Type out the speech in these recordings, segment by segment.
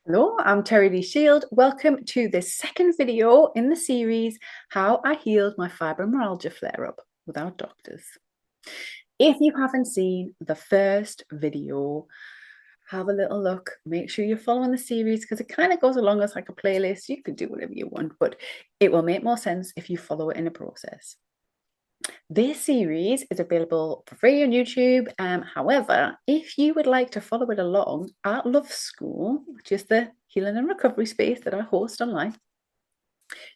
Hello, I'm Terri Lee-Shield. Welcome to this second video in the series, How I Healed My Fibromyalgia Flare-Up Without Doctors. If you haven't seen the first video, have a little look. Make sure you're following the series because it kind of goes along as like a playlist. You can do whatever you want, but it will make more sense if you follow it in a process. This series is available for free on YouTube. However, if you would like to follow it along at Love School, which is the healing and recovery space that I host online,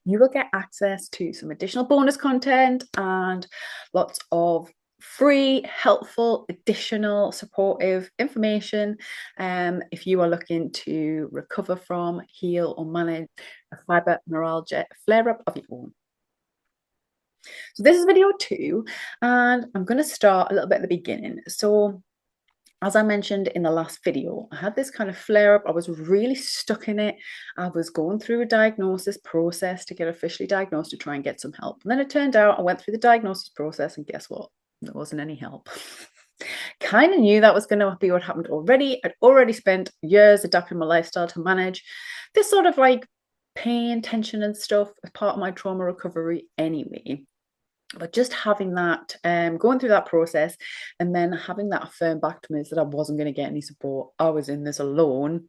you will get access to some additional bonus content and lots of free, helpful, additional, supportive information if you are looking to recover from, heal, or manage a fibromyalgia flare-up of your own. So this is video 2, and I'm going to start a little bit at the beginning. So as I mentioned in the last video, I had this kind of flare up. I was really stuck in it. I was going through a diagnosis process to get officially diagnosed to try and get some help. And then it turned out I went through the diagnosis process, and guess what? There wasn't any help. Kind of knew that was going to be what happened already. I'd already spent years adapting my lifestyle to manage this sort of like pain, tension, and stuff as part of my trauma recovery anyway. But just having that, going through that process and then having that affirmed back to me that I wasn't going to get any support, I was in this alone,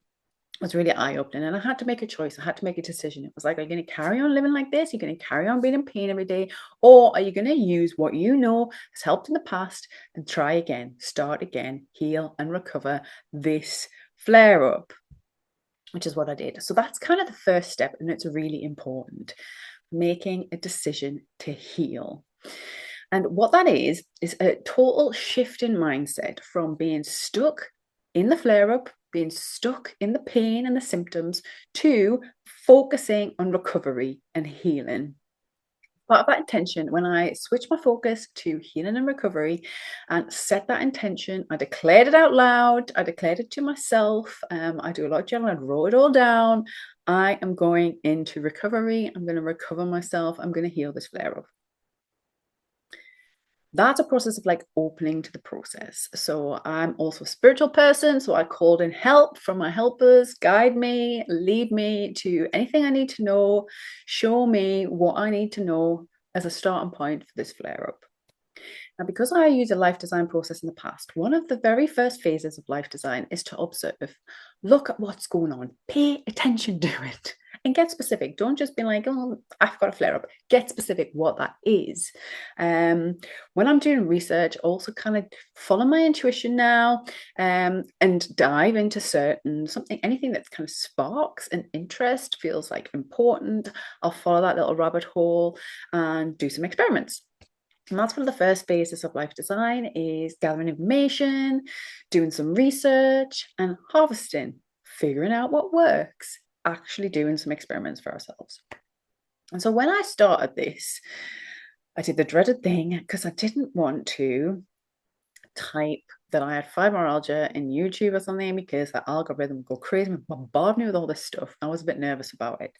was really eye-opening. And I had to make a choice. I had to make a decision. It was like, are you going to carry on living like this? Are you going to carry on being in pain every day? Or are you going to use what you know has helped in the past and try again, start again, heal and recover this flare-up? Which is what I did. So that's kind of the first step, and it's really important. Making a decision to heal. And what that is a total shift in mindset from being stuck in the flare up, being stuck in the pain and the symptoms, to focusing on recovery and healing. Part of that intention, when I switched my focus to healing and recovery and set that intention, I declared it out loud. I declared it to myself. I do a lot of journaling. I wrote it all down. I am going into recovery. I'm going to recover myself. I'm going to heal this flare up. That's a process of like opening to the process. So I'm also a spiritual person. So I called in help from my helpers, guide me, lead me to anything I need to know, show me what I need to know as a starting point for this flare up. Now, because I use a life design process in the past, one of the very first phases of life design is to observe, look at what's going on, pay attention to it, and get specific. Don't just be like, oh, I've got a flare up. Get specific what that is. When I'm doing research, also kind of follow my intuition now and dive into anything that kind of sparks an interest, feels like important. I'll follow that little rabbit hole and do some experiments. And that's one of the first phases of life design, is gathering information, doing some research, and harvesting, figuring out what works, actually doing some experiments for ourselves. And so when I started this, I did the dreaded thing because I didn't want to type that I had fibromyalgia in YouTube or something, because the algorithm would go crazy and bombard me with all this stuff. I was a bit nervous about it.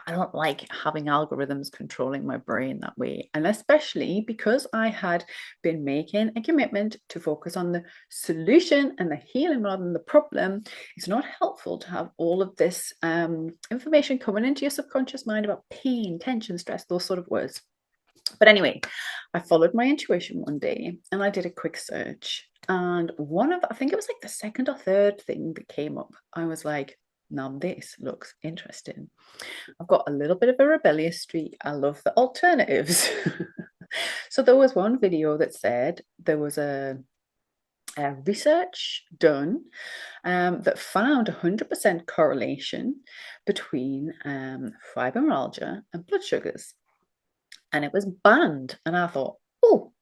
I don't like having algorithms controlling my brain that way. And especially because I had been making a commitment to focus on the solution and the healing rather than the problem, it's not helpful to have all of this information coming into your subconscious mind about pain, tension, stress, those sort of words. But anyway, I followed my intuition one day and I did a quick search. And I think it was like the second or third thing that came up, I was like, now this looks interesting. I've got a little bit of a rebellious streak. I love the alternatives. So there was one video that said there was a research done that found 100% correlation between fibromyalgia and blood sugars. And it was banned. And I thought, oh,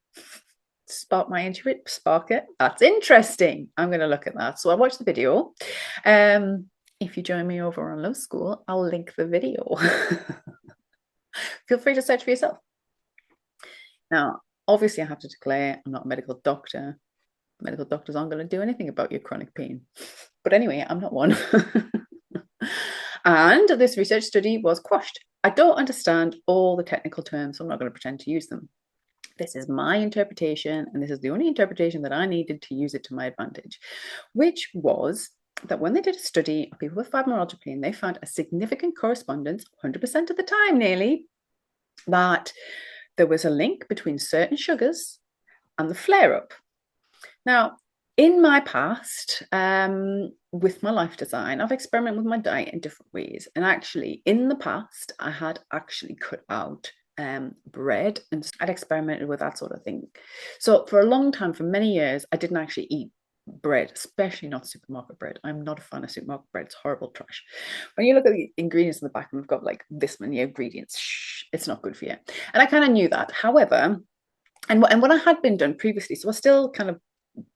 spark my intuition, spark it. That's interesting. I'm going to look at that. So I watched the video. If you join me over on Love School, I'll link the video. Feel free to search for yourself. Now, obviously, I have to declare I'm not a medical doctor. Medical doctors aren't going to do anything about your chronic pain. But anyway, I'm not one. And this research study was quashed. I don't understand all the technical terms, so I'm not going to pretend to use them. This is my interpretation, and this is the only interpretation that I needed to use it to my advantage, which was that when they did a study of people with fibromyalgia pain, they found a significant correspondence, 100% of the time nearly, that there was a link between certain sugars and the flare-up. Now, in my past, with my life design, I've experimented with my diet in different ways. And actually, in the past, I had actually cut out bread, and I'd experimented with that sort of thing. So for a long time, for many years, I didn't actually eat bread, especially not supermarket bread. I'm not a fan of supermarket bread. It's horrible trash. When you look at the ingredients in the back, we've got like this many ingredients. Shh, it's not good for you. And I kind of knew that. However, and what I had been done previously, so I still kind of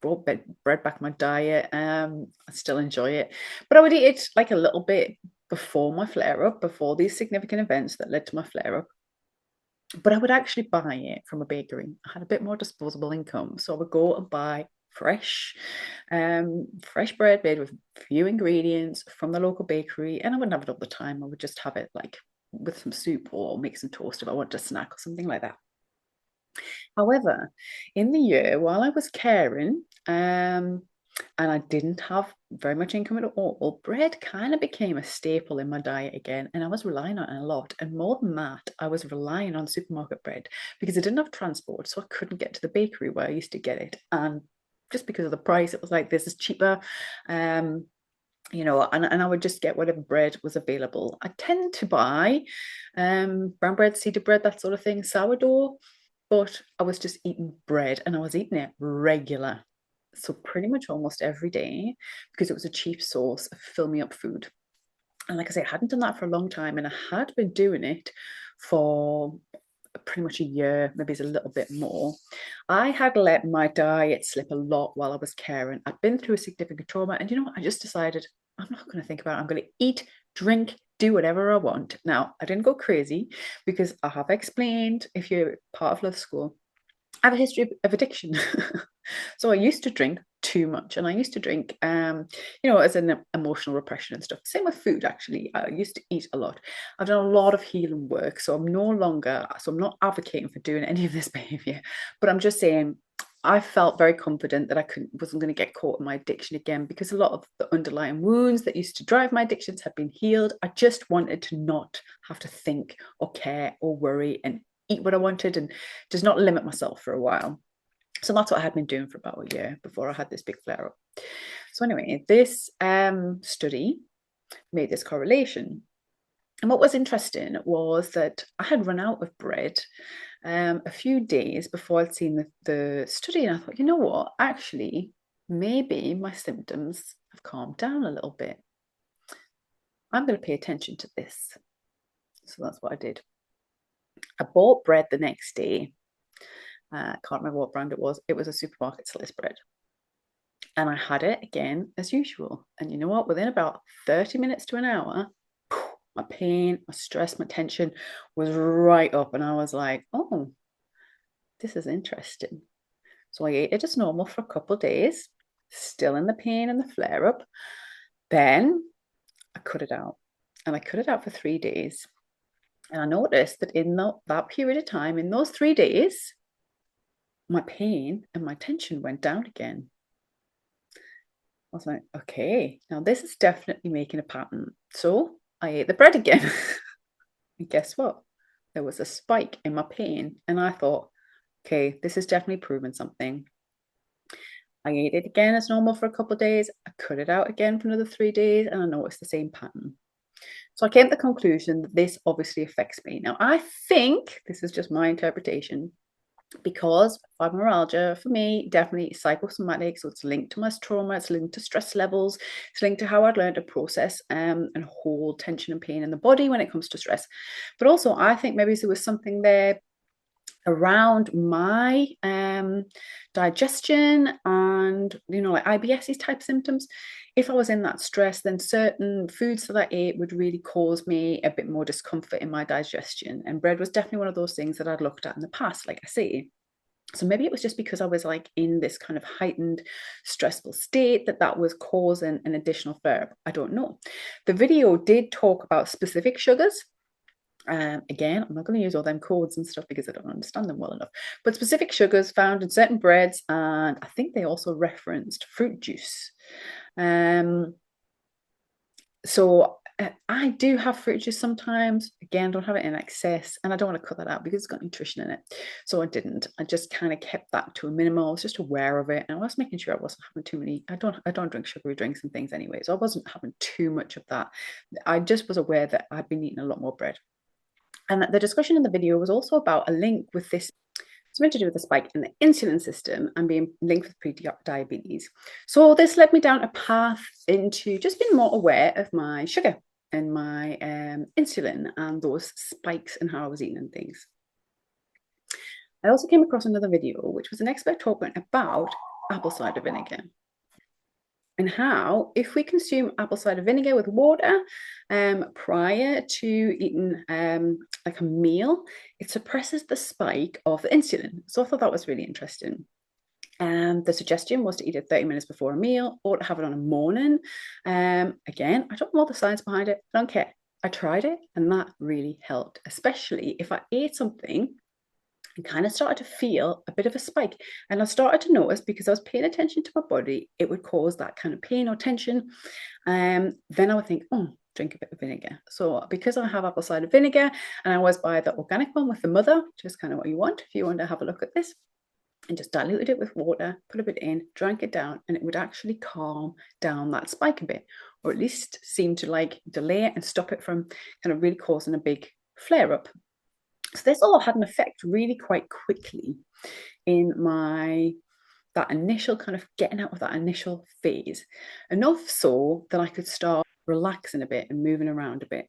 brought bread back in my diet. I still enjoy it, but I would eat it like a little bit before my flare up, before these significant events that led to my flare up. But I would actually buy it from a bakery. I had a bit more disposable income, so I would go and buy fresh bread made with few ingredients from the local bakery, and I wouldn't have it all the time. I would just have it like with some soup or make some toast if I wanted a snack or something like that. However, in the year while I was caring, and I didn't have very much income at all, bread kind of became a staple in my diet again, and I was relying on it a lot. And more than that, I was relying on supermarket bread because I didn't have transport, so I couldn't get to the bakery where I used to get it. And just because of the price, it was like, this is cheaper. You know, and I would just get whatever bread was available. I tend to buy brown bread, seeded bread, that sort of thing, sourdough, but I was just eating bread, and I was eating it regular. So pretty much almost every day, because it was a cheap source of fill me up food. And like I say, I hadn't done that for a long time, and I had been doing it for pretty much a year, maybe it's a little bit more. I had let my diet slip a lot while I was caring. I'd been through a significant trauma, and you know what? I just decided I'm not going to think about it. I'm going to eat, drink, do whatever I want. Now, I didn't go crazy because I have explained, if you're part of Love School, I have a history of addiction. So I used to drink too much, and I used to drink you know, as an emotional repression and stuff. Same with food, actually. I used to eat a lot. I've done a lot of healing work, so I'm not advocating for doing any of this behavior, but I'm just saying I felt very confident that wasn't going to get caught in my addiction again, because a lot of the underlying wounds that used to drive my addictions had been healed. I just wanted to not have to think or care or worry, and eat what I wanted and just not limit myself for a while. So that's what I had been doing for about a year before I had this big flare up. So anyway, this study made this correlation. And what was interesting was that I had run out of bread a few days before I'd seen the study. And I thought, you know what, actually, maybe my symptoms have calmed down a little bit. I'm going to pay attention to this. So that's what I did. I bought bread the next day. I can't remember what brand it was. It was a supermarket sliced bread. And I had it again as usual. And you know what? Within about 30 minutes to an hour, my pain, my stress, my tension was right up. And I was like, oh, this is interesting. So I ate it as normal for a couple of days, still in the pain and the flare up. Then I cut it out. And I cut it out for 3 days. And I noticed that in that period of time, in those 3 days, my pain and my tension went down again. I was like, okay, now this is definitely making a pattern. So I ate the bread again. And guess what? There was a spike in my pain. And I thought, okay, this is definitely proving something. I ate it again as normal for a couple of days. I cut it out again for another 3 days, and I noticed the same pattern. So I came to the conclusion that this obviously affects me. Now, I think this is just my interpretation, because fibromyalgia for me definitely psychosomatic, so it's linked to my trauma, it's linked to stress levels, it's linked to how I'd learned to process and hold tension and pain in the body when it comes to stress. But also I think maybe there was something there around my digestion and, you know, like IBS type symptoms. If I was in that stress, then certain foods that I ate would really cause me a bit more discomfort in my digestion. And bread was definitely one of those things that I'd looked at in the past, like I say. So maybe it was just because I was like in this kind of heightened stressful state that was causing an additional flare. I don't know. The video did talk about specific sugars. Again, I'm not going to use all them codes and stuff because I don't understand them well enough, but specific sugars found in certain breads, and I think they also referenced fruit juice. So I do have fruit juice sometimes. Again, don't have it in excess, and I don't want to cut that out because it's got nutrition in it. So I didn't. I just kind of kept that to a minimum. I was just aware of it, and I was making sure I wasn't having too many. I don't drink sugary drinks and things anyway, so I wasn't having too much of that. I just was aware that I'd been eating a lot more bread. And the discussion in the video was also about a link with this, something to do with the spike in the insulin system and being linked with pre-diabetes. So this led me down a path into just being more aware of my sugar and my insulin and those spikes and how I was eating and things. I also came across another video, which was an expert talking about apple cider vinegar and how if we consume apple cider vinegar with water prior to eating like a meal, it suppresses the spike of the insulin. So I thought that was really interesting. And the suggestion was to eat it 30 minutes before a meal or to have it on a morning. Again, I don't know the science behind it. I don't care. I tried it and that really helped, especially if I ate something and kind of started to feel a bit of a spike. And I started to notice, because I was paying attention to my body, it would cause that kind of pain or tension. Then I would think, oh, drink a bit of vinegar. So because I have apple cider vinegar and I always buy the organic one with the mother, which is kind of what you want if you want to have a look at this, and just diluted it with water, put a bit in, drank it down, and it would actually calm down that spike a bit, or at least seem to like delay it and stop it from kind of really causing a big flare up. So this all had an effect really quite quickly in that initial kind of getting out of that initial phase, enough so that I could start relaxing a bit and moving around a bit.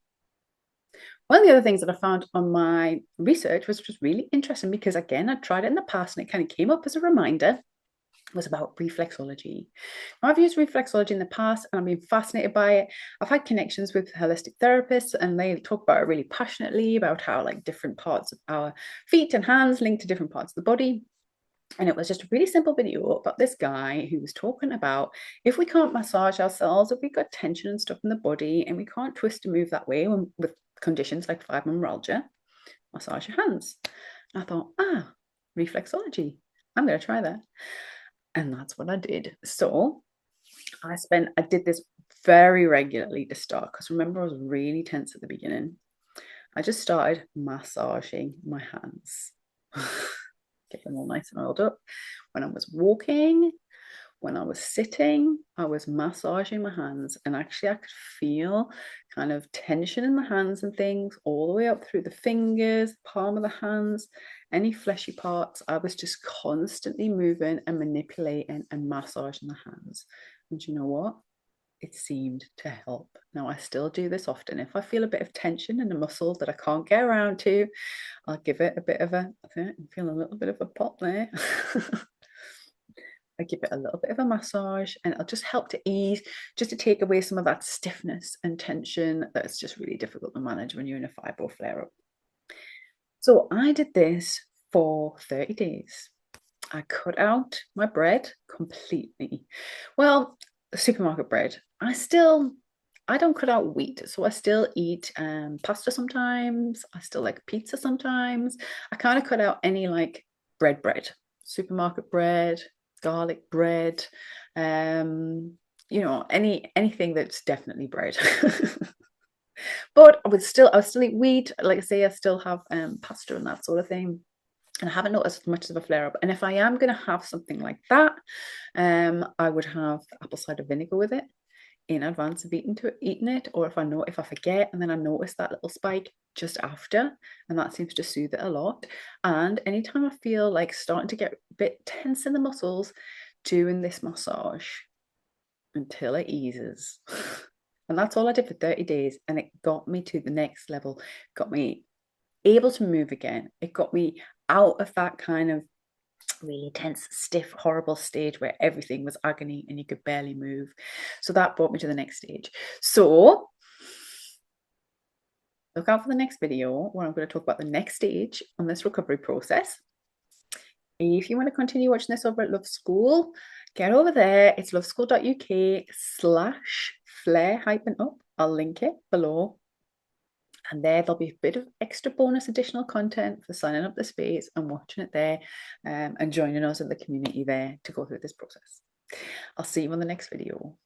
One of the other things that I found on my research was just really interesting, because again, I tried it in the past and it kind of came up as a reminder, was about reflexology. Now, I've used reflexology in the past and I've been fascinated by it. I've had connections with holistic therapists and they talk about it really passionately, about how like different parts of our feet and hands link to different parts of the body. And it was just a really simple video about this guy who was talking about if we can't massage ourselves, if we've got tension and stuff in the body and we can't twist and move that way with conditions like fibromyalgia, massage your hands. And I thought, reflexology. I'm going to try that. And that's what I did. So I did this very regularly to start, because remember, I was really tense at the beginning. I just started massaging my hands, get them all nice and oiled up. When I was walking, when I was sitting, I was massaging my hands, and actually I could feel kind of tension in the hands and things all the way up through the fingers, palm of the hands, any fleshy parts. I was just constantly moving and manipulating and massaging the hands. And you know what? It seemed to help. Now, I still do this often. If I feel a bit of tension in a muscle that I can't get around to, I'll give it a bit of I feel a little bit of a pop there. I give it a little bit of a massage, and it'll just help to ease, just to take away some of that stiffness and tension that's just really difficult to manage when you're in a fibro flare-up. So I did this for 30 days. I cut out my bread completely. Well, supermarket bread. I don't cut out wheat, so I still eat pasta sometimes. I still like pizza sometimes. I kind of cut out any like bread, supermarket bread, garlic bread, anything that's definitely bread. But I would still eat wheat. Like I say, I still have pasta and that sort of thing. And I haven't noticed much of a flare up. And if I am going to have something like that, I would have apple cider vinegar with it in advance of eating it. Or if I forget and then I notice that little spike just after, and that seems to soothe it a lot. And anytime I feel like starting to get a bit tense in the muscles, doing this massage until it eases. And that's all I did for 30 days. And it got me to the next level, got me able to move again. It got me out of that kind of really tense, stiff, horrible stage where everything was agony and you could barely move. So that brought me to the next stage. So look out for the next video where I'm going to talk about the next stage on this recovery process. If you want to continue watching this over at Love School, get over there. It's loveschool.uk/flare-up. I'll link it below. And there'll be a bit of extra bonus additional content for signing up the space and watching it there, and joining us in the community there to go through this process. I'll see you on the next video.